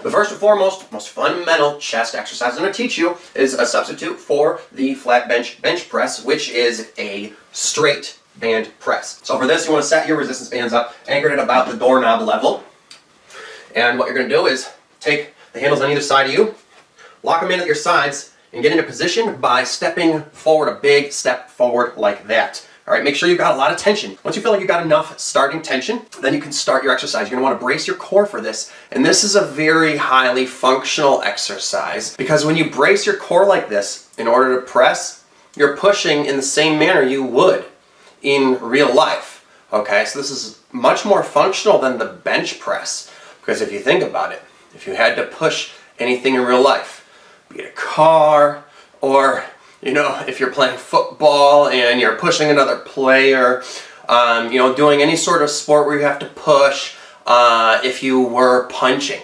The first and foremost, most fundamental chest exercise I'm going to teach you is a substitute for the flat bench press, which is a straight band press. So for this, you want to set your resistance bands up, anchored at about the doorknob level. And what you're going to do is take the handles on either side of you, lock them in at your sides, and get into position by stepping forward, a big step forward like that. All right, make sure you've got a lot of tension. Once you feel like you've got enough starting tension, then you can start your exercise. You're gonna wanna brace your core for this. And this is a very highly functional exercise because when you brace your core like this, in order to press, you're pushing in the same manner you would in real life. Okay, so this is much more functional than the bench press. Because if you think about it, if you had to push anything in real life, be it a car or if you're playing football and you're pushing another player, doing any sort of sport where you have to push, if you were punching,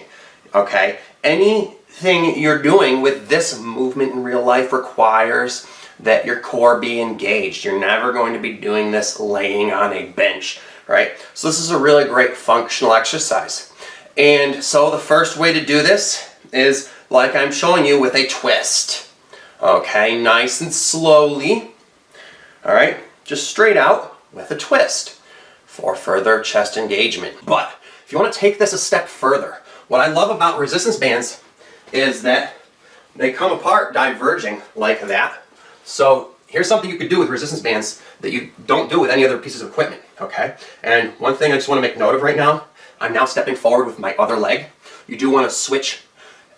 okay? Anything you're doing with this movement in real life requires that your core be engaged. You're never going to be doing this laying on a bench, right? So this is a really great functional exercise. And so the first way to do this is like I'm showing you with a twist. Okay, nice and slowly. All right, just straight out with a twist for further chest engagement. But if you want to take this a step further, what I love about resistance bands is that they come apart diverging like that. So here's something you could do with resistance bands that you don't do with any other pieces of equipment, okay? And one thing I just want to make note of right now, I'm now stepping forward with my other leg. You do want to switch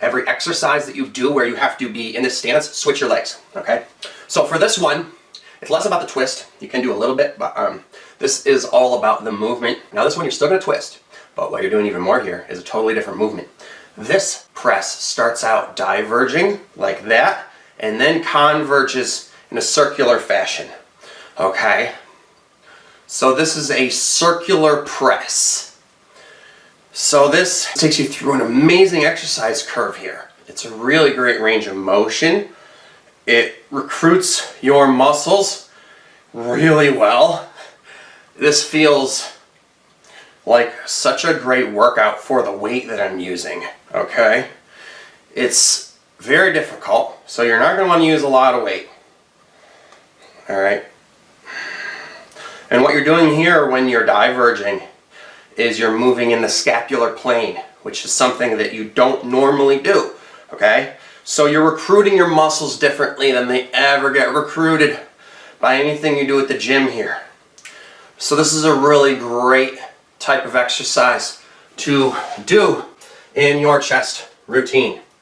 every exercise that you do where you have to be in this stance, switch your legs, okay? So for this one, it's less about the twist. You can do a little bit, but this is all about the movement. Now this one, you're still gonna twist, but what you're doing even more here is a totally different movement. This press starts out diverging like that, and then converges in a circular fashion, okay? So this is a circular press. So this takes you through an amazing exercise curve here. It's a really great range of motion. It recruits your muscles really well. This feels like such a great workout for the weight that I'm using, okay? It's very difficult, so you're not gonna wanna use a lot of weight, all right? And what you're doing here when you're diverging is you're moving in the scapular plane, which is something that you don't normally do, okay? So you're recruiting your muscles differently than they ever get recruited by anything you do at the gym here. So this is a really great type of exercise to do in your chest routine.